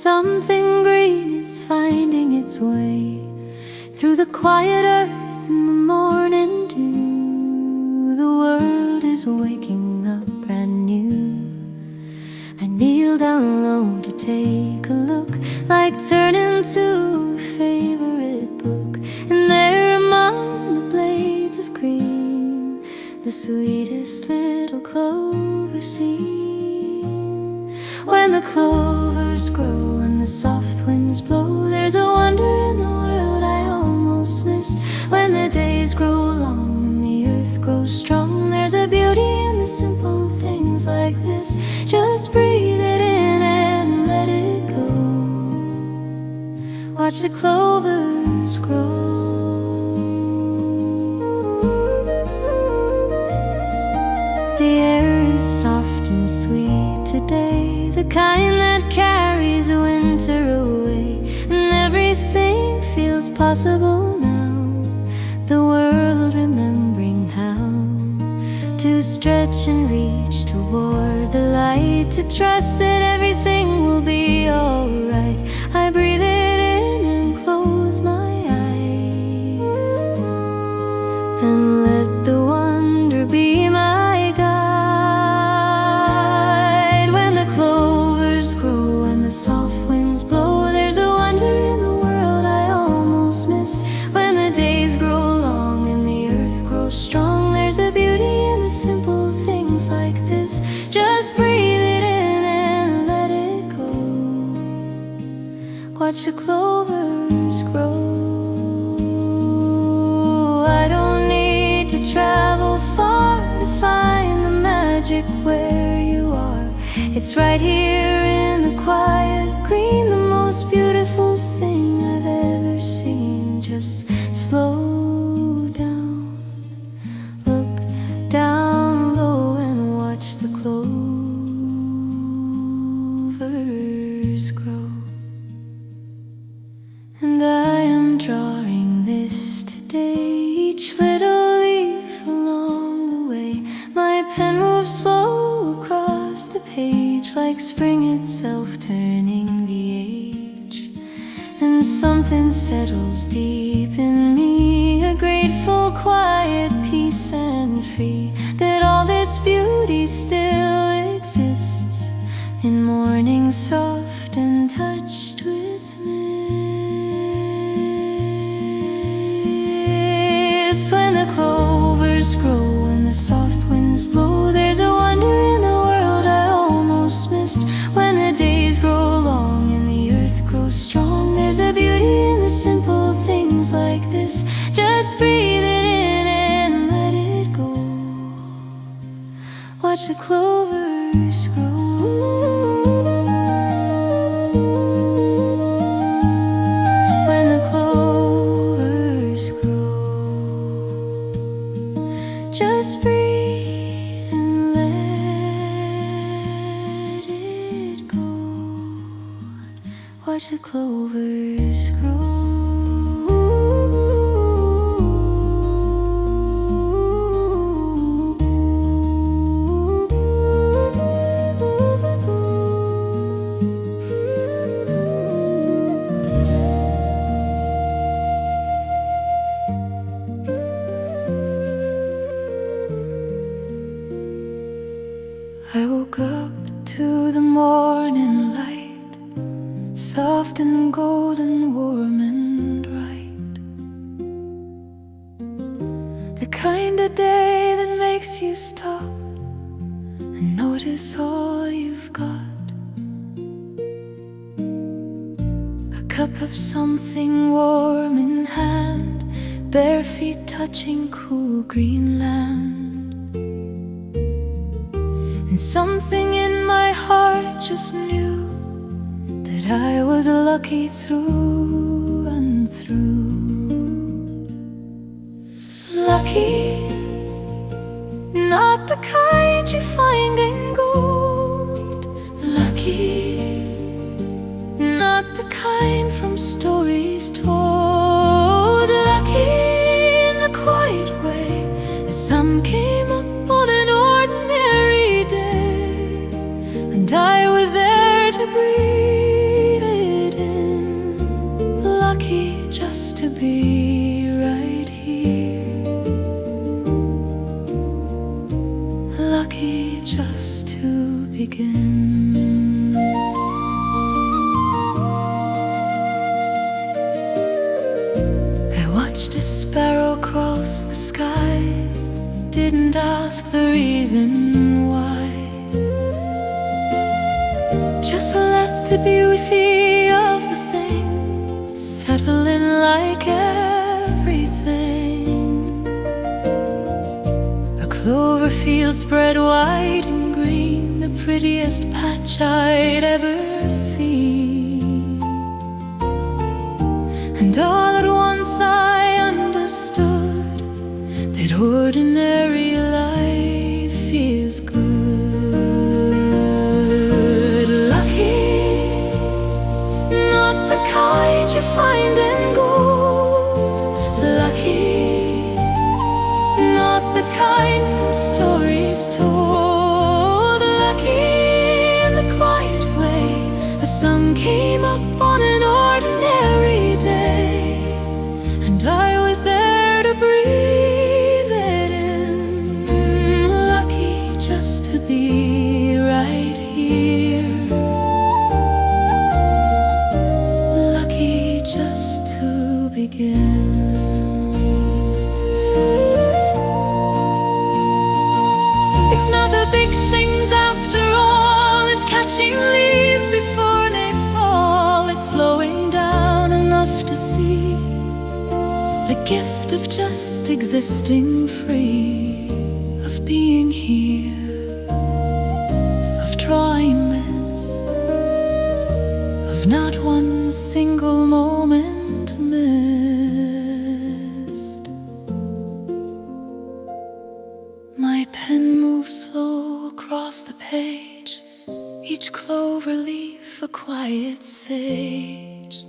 Something green is finding its way through the quiet earth in the morning dew. The world is waking up brand new. I kneel down low to take a look, like turning to a favorite book. And there among the blades of green, the sweetest little clover seen. When the clovers grow and the soft winds blow, there's a wonder in the world I almost missed. When the days grow long and the earth grows strong, there's a beauty in the simple things like this. Just breathe it in and let it go. Watch the clovers grow. The air is soft and sweet today, the kind that carries winter away. And everything feels possible now, the world remembering how to stretch and reach toward the light, to trust that everything will be alright. I breathe it in and close my eyes, and let the wonder be my guide. When the clovers grow and the soft winds blow, there's a wonder in the world I almost missed. When the days grow long and the earth grows strong, there's a beauty in the simple things like this. Just breathe it in and let it go. Watch the clovers grow. I don't need to travel far to find the magic where you are. It's right here in the quiet green, the most beautiful thing I've ever seen. Just slow down, look down low and watch the clovers grow. And I am drawing this today, each little leaf along the way. My pen moves slow across the page, like spring itself turning the age. And something settles deep in me, a grateful, quiet peace and free, that all this beauty still exists in morning soft and touched with mist. When the clovers grow and the soft winds blow, there's a wonder in the world I almost missed. When the days grow long and the earth grows strong, there's a beauty in the simple things like this. Just breathe it in and let it go. Watch the clovers grow. When the clovers grow, just breathe and let it go. Watch the clovers grow. I woke up to the morning light, soft and golden, warm and right. The kind of day that makes you stop and notice all you've got. A cup of something warm in hand, bare feet touching cool green land. And something in my heart just knew that I was lucky through and through. Lucky, not the kind you find in gold. Lucky, not the kind from stories told. Lucky in the quiet way the sun came up on an ordinary day, and I was there to breathe didn't ask the reason why. Just let the beauty of the thing settle in like everything. A clover field spread wide and green, the prettiest patch I'd ever seen. And all at once I understood that ordinary life is good. Lucky, not the kind you find in gold. Lucky, not the kind from stories told. Lucky in the quiet way the sun came up on an ordinary day, and I was there to breathe it in. Lucky just to be right here. Lucky just to begin. It's not the big things after all. It's catching leaves before they fall. It's slowing down enough to see the gift of just existing free, of being here, of trying this, of not one single moment missed. My pen moves slow across the page, each clover leaf a quiet sage,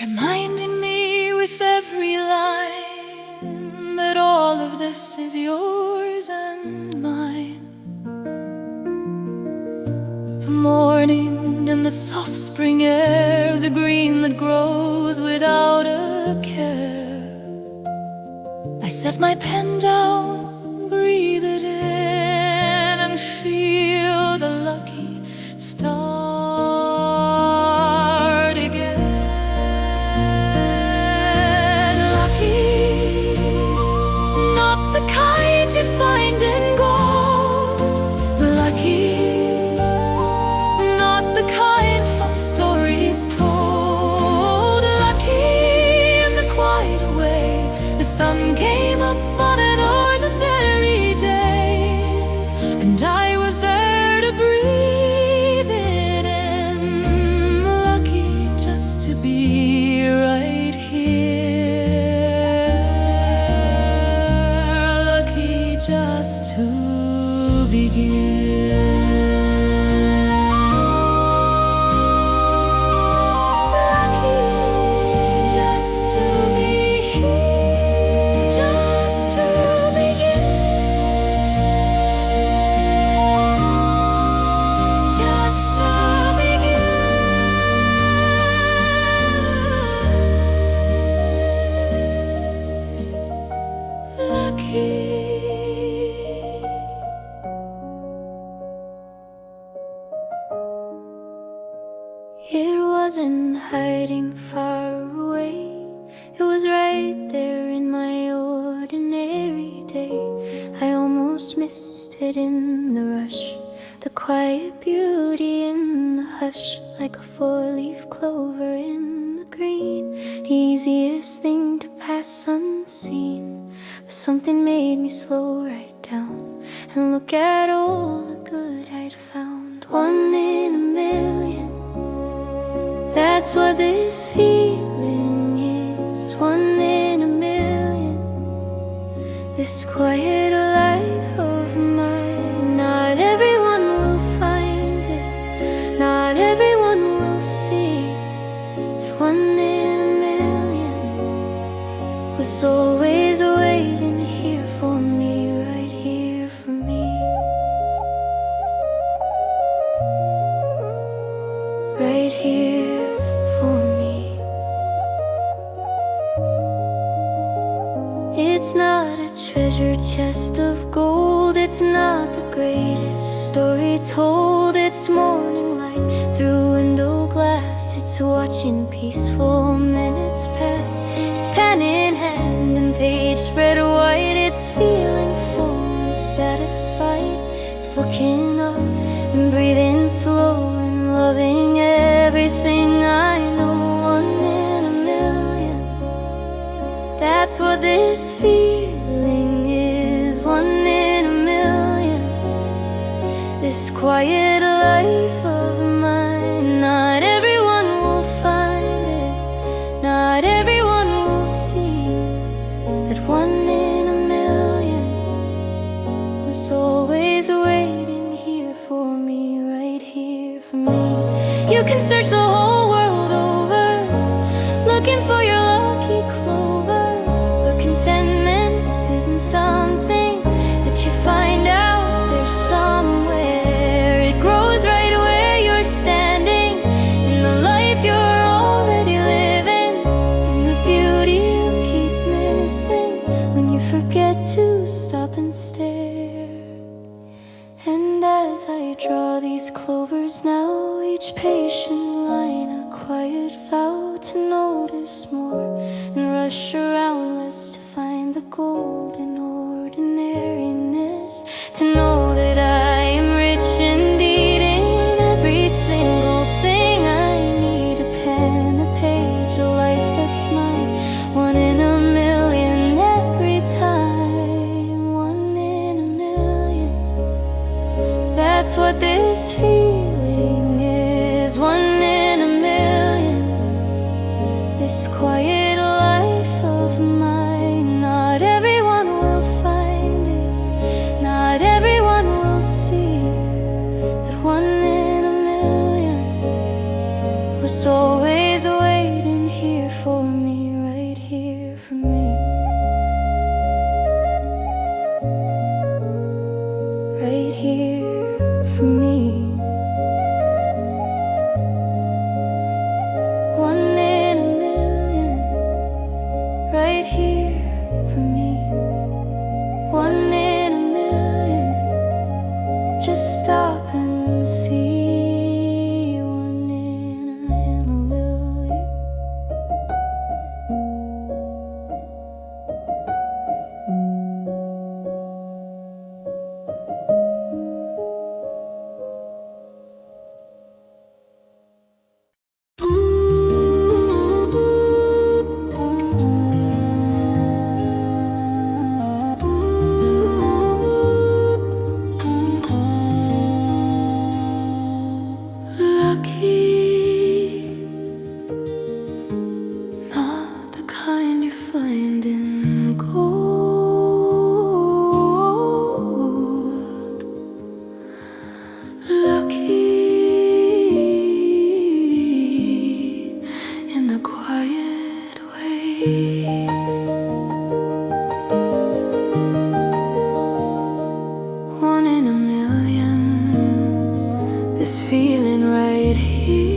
reminding me with every line that all of this is yours and mine. The morning and the soft spring air, the green that grows without a care. I set my pen down, breathe it in, and feel the lucky start again. Lucky, not the kind you find in gold. Lucky, not the kind from stories told. Lucky in the quiet way the sun came up on an ordinary day, and I was there to breathe it in. Lucky just to be right here. Lucky just to begin. Lucky just to be here, just to begin, just to begin. Lucky. It wasn't hiding far away, it was right there in my ordinary day. I almost missed it in the rush, the quiet beauty in the hush, like a four-leaf clover in the green. The easiest thing to pass unseen, but something made me slow right down and look at all the good I'd found. One in a million, that's what this feeling is. One in a million, this quiet life of mine. Not everyone will find it, not everyone will see that one in a million was always waiting here for me, right here for me, right here for me. It's not a treasure chest of gold, it's not the greatest story told. It's morning light through window glass, it's watching peaceful minutes pass. It's pen in hand and page spread wide, it's it's feeling full and satisfied. It's looking up and breathing slow and loving everything I know. 1 in a million, that's what this feeling is. 1 in a million, this quiet life of mine. Not everyone will find it, not everyone will see that 1 in a million was always waiting here for me, right here for me. You can search the whole world over, looking for your lucky clover, but contentment isn't something that you find out there somewhere. It grows right where you're standing, in the life you're already living, in the beauty you keep missing when you forget to stop and stare. And as I draw these clovers now, each patient line a quiet vow to notice more and rush around less, to find the gold in ordinariness, to know that I am rich indeed in every single thing I need. A pen, a page, a life that's mine. 1 in a million every time. 1 in a million, that's what this feeling is. 1 in a million, this quiet life of mine. Not everyone will find it, not everyone will see that 1 in a million was always waiting here for me, right here for me, right here for me. 1 in a million, right here for me. 1 in a million, just stop and see. 1 in a million. Lucky, not the kind you find in gold. Lucky in the quiet way. 1 in a million, this feeling right here.